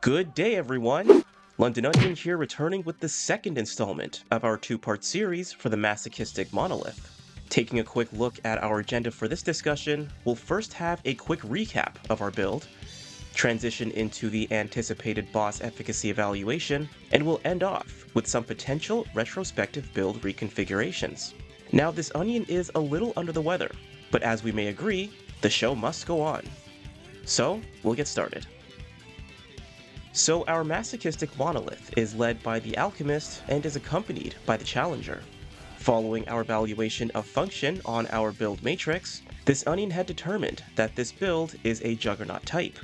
Good day, everyone! Londononion here, returning with the second installment of our two-part series for the Masochistic Monolith. Taking a quick look at our agenda for this discussion, we'll first have a quick recap of our build, transition into the anticipated boss efficacy evaluation, and we'll end off with some potential retrospective build reconfigurations. Now, this onion is a little under the weather, but as we may agree, the show must go on. So, we'll get started. So our masochistic monolith is led by the alchemist and is accompanied by the challenger. Following our evaluation of function on our build matrix, this onion had determined that this build is a juggernaut type.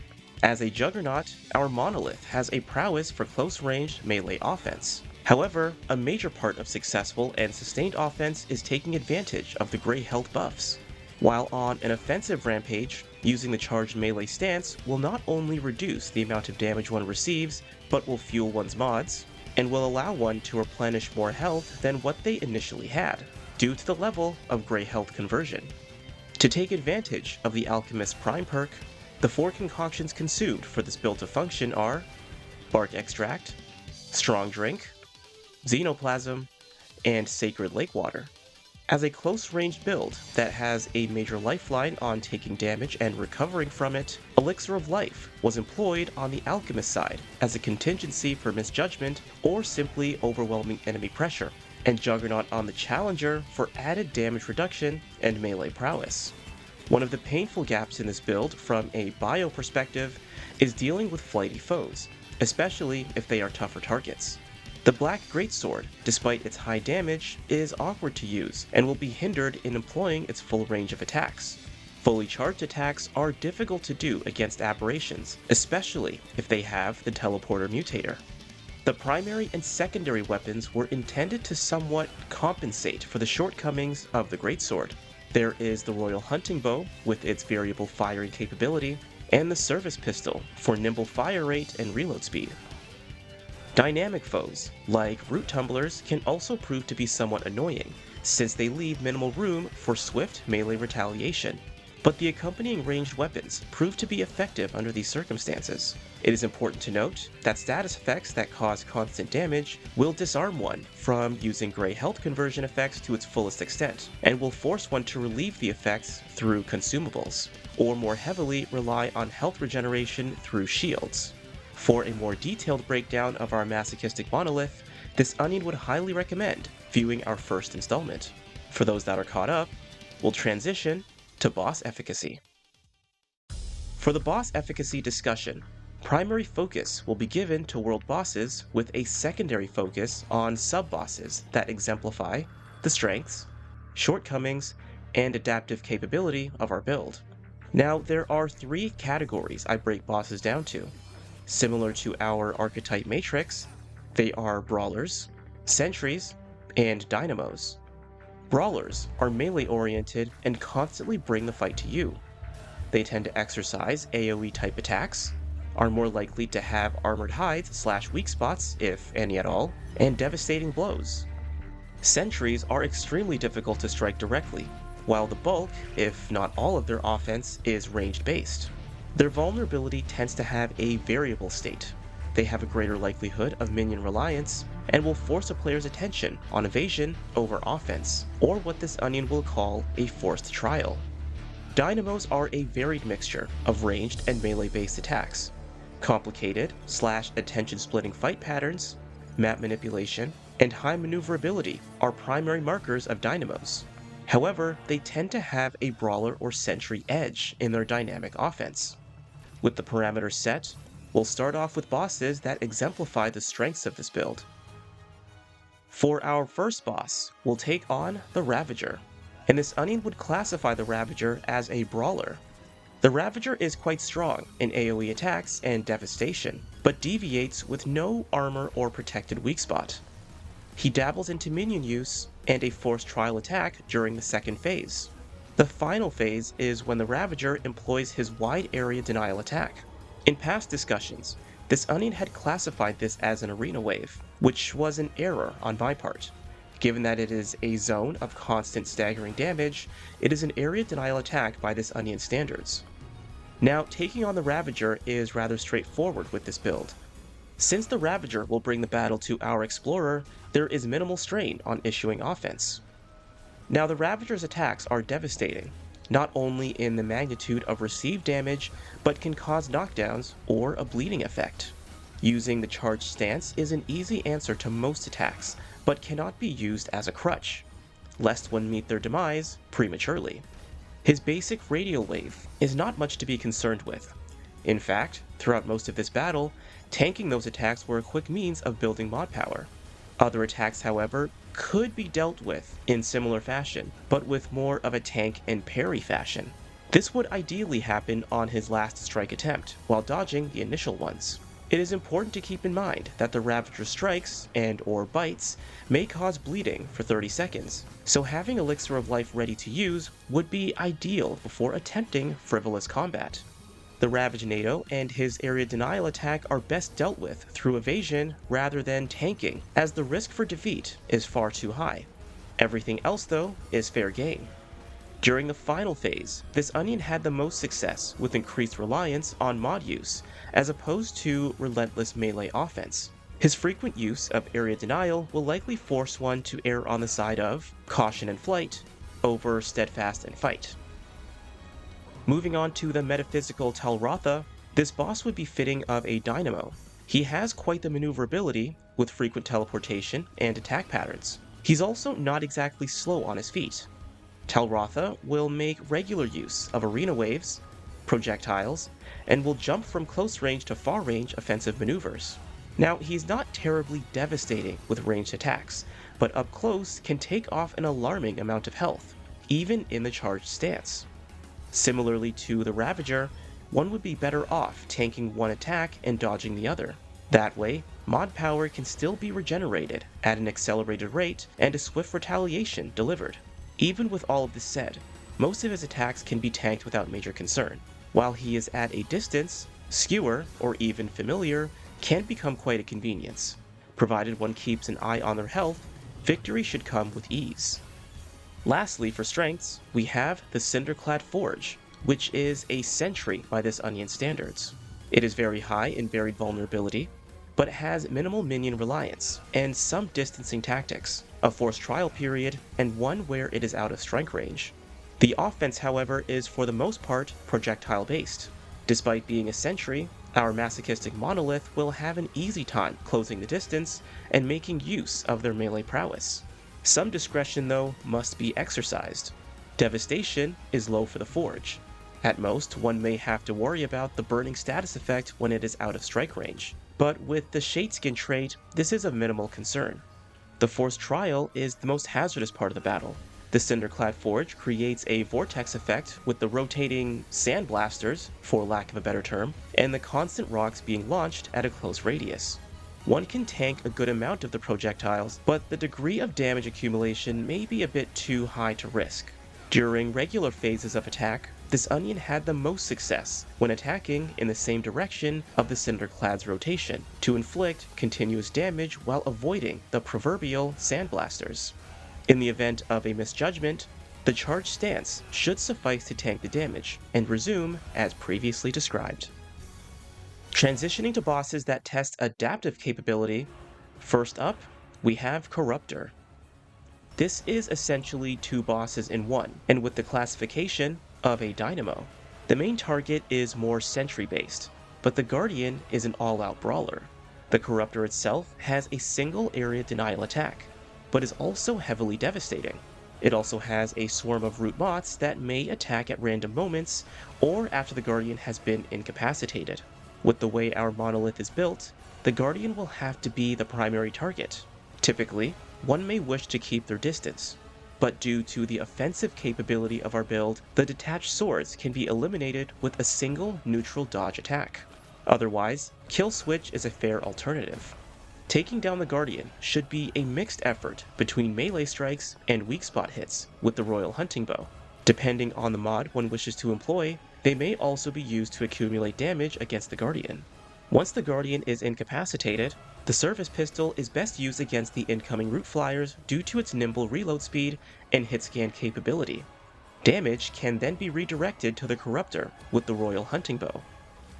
As a juggernaut, our monolith has a prowess for close-range melee offense. However, a major part of successful and sustained offense is taking advantage of the gray health buffs. While on an offensive rampage, using the charged melee stance will not only reduce the amount of damage one receives, but will fuel one's mods, and will allow one to replenish more health than what they initially had, due to the level of gray health conversion. To take advantage of the Alchemist's Prime perk, the 4 concoctions consumed for this build to function are Bark Extract, Strong Drink, Xenoplasm, and Sacred Lake Water. As a close-range build that has a major lifeline on taking damage and recovering from it, Elixir of Life was employed on the Alchemist side as a contingency for misjudgment or simply overwhelming enemy pressure, and Juggernaut on the Challenger for added damage reduction and melee prowess. One of the painful gaps in this build from a bio perspective is dealing with flighty foes, especially if they are tougher targets. The Black Greatsword, despite its high damage, is awkward to use and will be hindered in employing its full range of attacks. Fully charged attacks are difficult to do against aberrations, especially if they have the Teleporter Mutator. The primary and secondary weapons were intended to somewhat compensate for the shortcomings of the Greatsword. There is the Royal Hunting Bow with its variable firing capability, and the Service Pistol for nimble fire rate and reload speed. Dynamic foes, like Root Tumblers, can also prove to be somewhat annoying, since they leave minimal room for swift melee retaliation. But the accompanying ranged weapons prove to be effective under these circumstances. It is important to note that status effects that cause constant damage will disarm one from using gray health conversion effects to its fullest extent, and will force one to relieve the effects through consumables, or more heavily rely on health regeneration through shields. For a more detailed breakdown of our masochistic monolith, this onion would highly recommend viewing our first installment. For those that are caught up, we'll transition to boss efficacy. For the boss efficacy discussion, primary focus will be given to world bosses with a secondary focus on sub-bosses that exemplify the strengths, shortcomings, and adaptive capability of our build. Now, there are 3 categories I break bosses down to. Similar to our archetype matrix, they are Brawlers, Sentries, and Dynamos. Brawlers are melee-oriented and constantly bring the fight to you. They tend to exercise AoE-type attacks, are more likely to have armored hides / weak spots, if any at all, and devastating blows. Sentries are extremely difficult to strike directly, while the bulk, if not all of their offense, is ranged-based. Their vulnerability tends to have a variable state. They have a greater likelihood of minion reliance, and will force a player's attention on evasion over offense, or what this onion will call a forced trial. Dynamos are a varied mixture of ranged and melee-based attacks. Complicated / attention-splitting fight patterns, map manipulation, and high maneuverability are primary markers of dynamos. However, they tend to have a brawler or sentry edge in their dynamic offense. With the parameters set, we'll start off with bosses that exemplify the strengths of this build. For our first boss, we'll take on the Ravager, and this onion would classify the Ravager as a brawler. The Ravager is quite strong in AoE attacks and devastation, but deviates with no armor or protected weak spot. He dabbles into minion use and a forced trial attack during the second phase. The final phase is when the Ravager employs his wide area denial attack. In past discussions, this onion had classified this as an arena wave, which was an error on my part. Given that it is a zone of constant staggering damage, it is an area denial attack by this onion standards. Now, taking on the Ravager is rather straightforward with this build, Since the Ravager will bring the battle to our Explorer, there is minimal strain on issuing offense. Now the Ravager's attacks are devastating, not only in the magnitude of received damage, but can cause knockdowns or a bleeding effect. Using the charged stance is an easy answer to most attacks, but cannot be used as a crutch, lest one meet their demise prematurely. His basic radial wave is not much to be concerned with. In fact, throughout most of this battle, tanking those attacks were a quick means of building mod power. Other attacks, however, could be dealt with in similar fashion, but with more of a tank and parry fashion. This would ideally happen on his last strike attempt, while dodging the initial ones. It is important to keep in mind that the Ravager's strikes and/or bites may cause bleeding for 30 seconds, so having Elixir of Life ready to use would be ideal before attempting frivolous combat. The Ravaginado and his area denial attack are best dealt with through evasion rather than tanking, as the risk for defeat is far too high. Everything else, though, is fair game. During the final phase, this Onion had the most success with increased reliance on mod use, as opposed to relentless melee offense. His frequent use of area denial will likely force one to err on the side of caution and flight over steadfast and fight. Moving on to the metaphysical Talrotha, this boss would be fitting of a dynamo. He has quite the maneuverability, with frequent teleportation and attack patterns. He's also not exactly slow on his feet. Talrotha will make regular use of arena waves, projectiles, and will jump from close range to far range offensive maneuvers. Now, he's not terribly devastating with ranged attacks, but up close can take off an alarming amount of health, even in the charged stance. Similarly to the Ravager, one would be better off tanking one attack and dodging the other. That way, mod power can still be regenerated at an accelerated rate and a swift retaliation delivered. Even with all of this said, most of his attacks can be tanked without major concern. While he is at a distance, Skewer, or even Familiar, can become quite a convenience. Provided one keeps an eye on their health, victory should come with ease. Lastly, for strengths, we have the Cinderclad Forge, which is a sentry by this Onion standards. It is very high in varied vulnerability, but has minimal minion reliance and some distancing tactics, a forced trial period, and one where it is out of strike range. The offense, however, is for the most part projectile-based. Despite being a sentry, our masochistic monolith will have an easy time closing the distance and making use of their melee prowess. Some discretion, though, must be exercised. Devastation is low for the Forge. At most, one may have to worry about the burning status effect when it is out of strike range, but with the Shadeskin trait, this is of minimal concern. The forced trial is the most hazardous part of the battle. The Cinderclad Forge creates a vortex effect with the rotating sandblasters, for lack of a better term, and the constant rocks being launched at a close radius. One can tank a good amount of the projectiles, but the degree of damage accumulation may be a bit too high to risk. During regular phases of attack, this Onion had the most success when attacking in the same direction of the Cinderclad's rotation to inflict continuous damage while avoiding the proverbial sandblasters. In the event of a misjudgment, the charged stance should suffice to tank the damage and resume as previously described. Transitioning to bosses that test adaptive capability, first up, we have Corruptor. This is essentially two bosses in one, and with the classification of a dynamo. The main target is more sentry-based, but the Guardian is an all-out brawler. The Corruptor itself has a single area denial attack, but is also heavily devastating. It also has a swarm of root moths that may attack at random moments or after the Guardian has been incapacitated. With the way our monolith is built, the Guardian will have to be the primary target. Typically, one may wish to keep their distance, but due to the offensive capability of our build, the detached swords can be eliminated with a single neutral dodge attack. Otherwise, kill switch is a fair alternative. Taking down the Guardian should be a mixed effort between melee strikes and weak spot hits with the Royal Hunting Bow. Depending on the mod one wishes to employ, they may also be used to accumulate damage against the Guardian. Once the Guardian is incapacitated, the Service Pistol is best used against the incoming Root Flyers due to its nimble reload speed and hit scan capability. Damage can then be redirected to the Corruptor with the Royal Hunting Bow.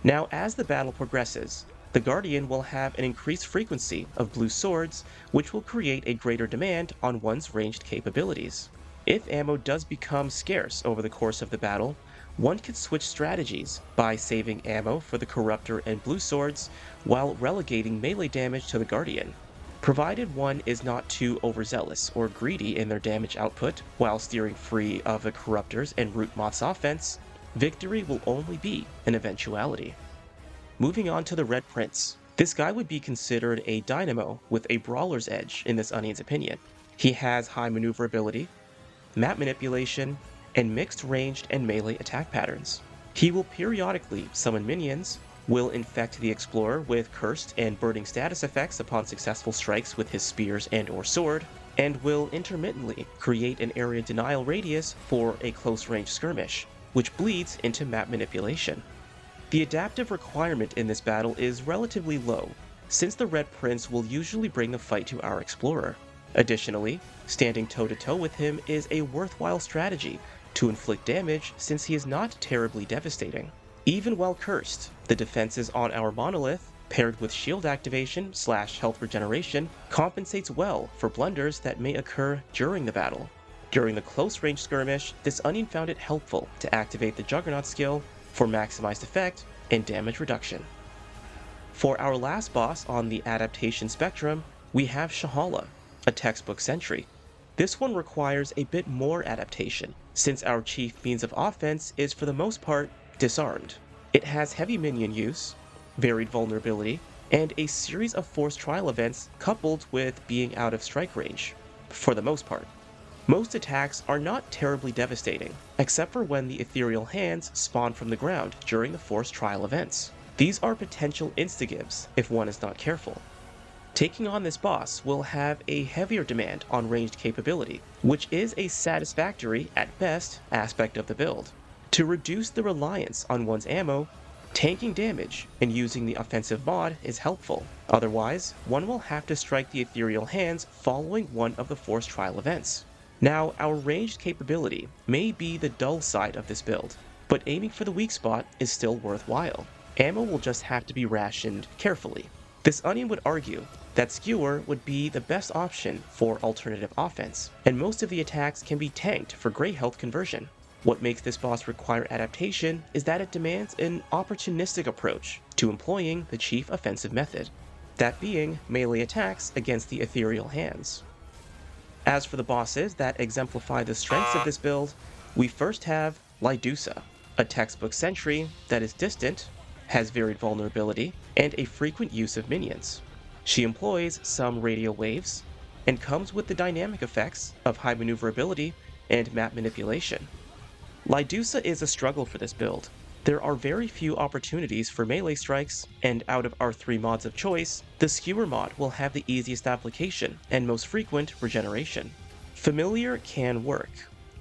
Now, as the battle progresses, the Guardian will have an increased frequency of blue swords, which will create a greater demand on one's ranged capabilities. If ammo does become scarce over the course of the battle, one could switch strategies by saving ammo for the Corruptor and blue swords while relegating melee damage to the Guardian. Provided one is not too overzealous or greedy in their damage output while steering free of the Corruptors and Root Moth's offense, victory will only be an eventuality. Moving on to the Red Prince. This guy would be considered a dynamo with a brawler's edge in this Onion's opinion. He has high maneuverability, map manipulation, and mixed ranged and melee attack patterns. He will periodically summon minions, will infect the Explorer with cursed and burning status effects upon successful strikes with his spears and/or sword, and will intermittently create an area denial radius for a close-range skirmish, which bleeds into map manipulation. The adaptive requirement in this battle is relatively low, since the Red Prince will usually bring the fight to our Explorer. Additionally, standing toe-to-toe with him is a worthwhile strategy to inflict damage since he is not terribly devastating. Even while cursed, the defenses on our Monolith, paired with shield activation / health regeneration, compensates well for blunders that may occur during the battle. During the close-range skirmish, this Onion found it helpful to activate the Juggernaut skill for maximized effect and damage reduction. For our last boss on the adaptation spectrum, we have Shahala, a textbook sentry. This one requires a bit more adaptation, since our chief means of offense is for the most part disarmed. It has heavy minion use, varied vulnerability, and a series of forced trial events coupled with being out of strike range, for the most part. Most attacks are not terribly devastating, except for when the ethereal hands spawn from the ground during the forced trial events. These are potential insta-gives if one is not careful. Taking on this boss will have a heavier demand on ranged capability, which is a satisfactory, at best, aspect of the build. To reduce the reliance on one's ammo, tanking damage and using the offensive mod is helpful. Otherwise, one will have to strike the ethereal hands following one of the forced trial events. Now, our ranged capability may be the dull side of this build, but aiming for the weak spot is still worthwhile. Ammo will just have to be rationed carefully. This Onion would argue that Skewer would be the best option for alternative offense, and most of the attacks can be tanked for grey health conversion. What makes this boss require adaptation is that it demands an opportunistic approach to employing the chief offensive method, that being melee attacks against the ethereal hands. As for the bosses that exemplify the strengths of this build, we first have Lydusa, a textbook sentry that is distant, has varied vulnerability, and a frequent use of minions. She employs some radial waves, and comes with the dynamic effects of high maneuverability and map manipulation. Lydusa is a struggle for this build. There are very few opportunities for melee strikes, and out of our 3 mods of choice, the Skewer mod will have the easiest application and most frequent regeneration. Familiar can work,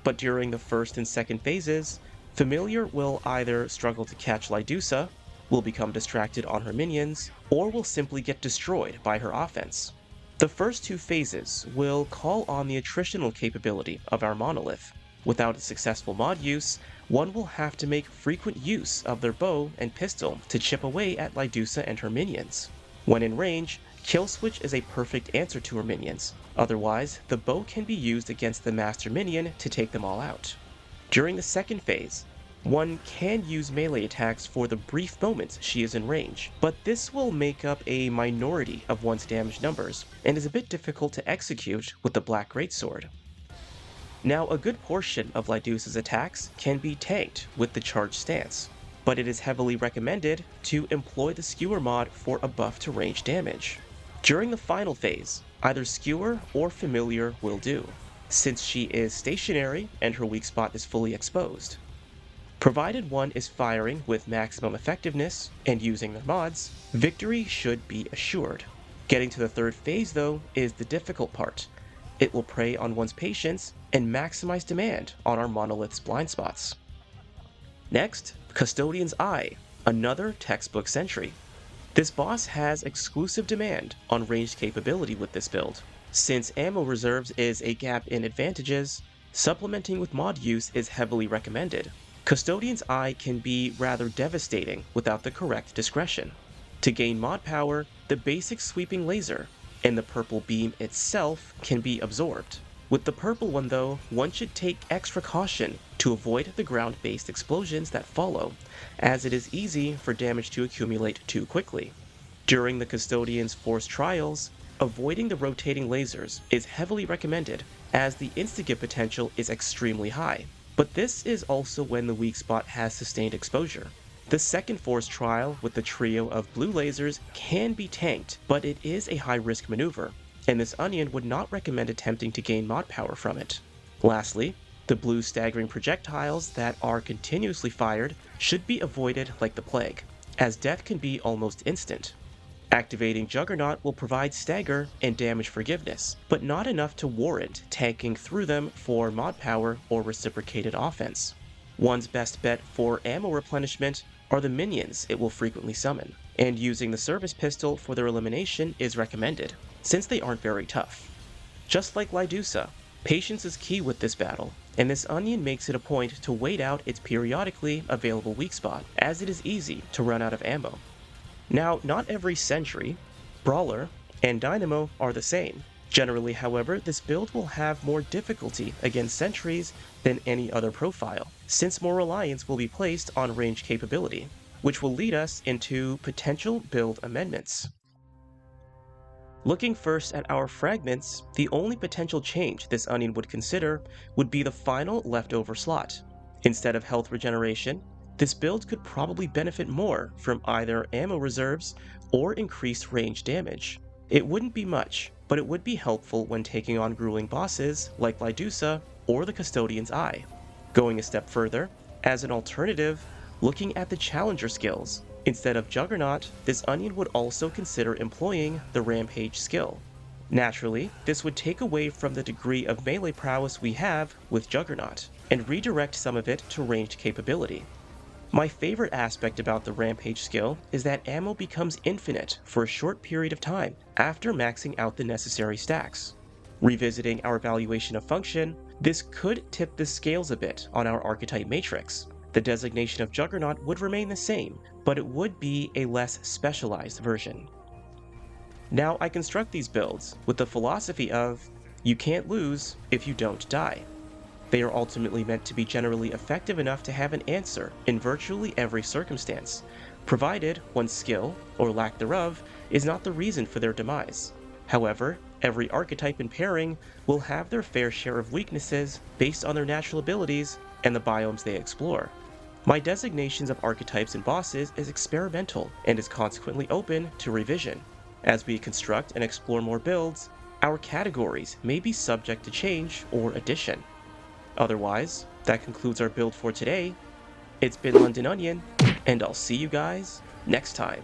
but during the first and second phases, Familiar will either struggle to catch Lydusa, will become distracted on her minions, or will simply get destroyed by her offense. The first 2 phases will call on the attritional capability of our Monolith. Without a successful mod use, one will have to make frequent use of their bow and pistol to chip away at Lydusa and her minions. When in range, Kill Switch is a perfect answer to her minions. Otherwise, the bow can be used against the master minion to take them all out. During the second phase, one can use melee attacks for the brief moments she is in range, but this will make up a minority of one's damage numbers, and is a bit difficult to execute with the Black Greatsword. Now, a good portion of Lydusa's attacks can be tanked with the charged stance, but it is heavily recommended to employ the Skewer mod for a buff to range damage. During the final phase, either Skewer or Familiar will do, since she is stationary and her weak spot is fully exposed. Provided one is firing with maximum effectiveness and using their mods, victory should be assured. Getting to the third phase, though, is the difficult part. It will prey on one's patience and maximize demand on our Monolith's blind spots. Next, Custodian's Eye, another textbook sentry. This boss has exclusive demand on ranged capability with this build. Since ammo reserves is a gap in advantages, supplementing with mod use is heavily recommended. Custodian's Eye can be rather devastating without the correct discretion. To gain mod power, the basic sweeping laser and the purple beam itself can be absorbed. With the purple one though, one should take extra caution to avoid the ground-based explosions that follow, as it is easy for damage to accumulate too quickly. During the Custodian's forced trials, avoiding the rotating lasers is heavily recommended as the insta-give potential is extremely high, but this is also when the weak spot has sustained exposure. The second force trial with the trio of blue lasers can be tanked, but it is a high-risk maneuver, and this onion would not recommend attempting to gain mod power from it. Lastly, the blue staggering projectiles that are continuously fired should be avoided like the plague, as death can be almost instant. Activating Juggernaut will provide stagger and damage forgiveness, but not enough to warrant tanking through them for mod power or reciprocated offense. One's best bet for ammo replenishment are the minions it will frequently summon, and using the service pistol for their elimination is recommended, since they aren't very tough. Just like Lydusa, patience is key with this battle, and this onion makes it a point to wait out its periodically available weak spot, as it is easy to run out of ammo. Now, not every Sentry, Brawler, and Dynamo are the same. Generally, however, this build will have more difficulty against sentries than any other profile, since more reliance will be placed on range capability, which will lead us into potential build amendments. Looking first at our fragments, the only potential change this onion would consider would be the final leftover slot. Instead of health regeneration, this build could probably benefit more from either ammo reserves or increased range damage. It wouldn't be much, but it would be helpful when taking on grueling bosses like Lydusa or the Custodian's Eye. Going a step further, as an alternative, looking at the challenger skills, instead of Juggernaut, this onion would also consider employing the Rampage skill. Naturally, this would take away from the degree of melee prowess we have with Juggernaut, and redirect some of it to ranged capability. My favorite aspect about the Rampage skill is that ammo becomes infinite for a short period of time after maxing out the necessary stacks. Revisiting our evaluation of function, this could tip the scales a bit on our archetype matrix. The designation of Juggernaut would remain the same, but it would be a less specialized version. Now I construct these builds with the philosophy of, you can't lose if you don't die. They are ultimately meant to be generally effective enough to have an answer in virtually every circumstance, provided one's skill, or lack thereof, is not the reason for their demise. However, every archetype and pairing will have their fair share of weaknesses based on their natural abilities and the biomes they explore. My designations of archetypes and bosses is experimental and is consequently open to revision. As we construct and explore more builds, our categories may be subject to change or addition. Otherwise, that concludes our build for today. It's been Londononion, and I'll see you guys next time.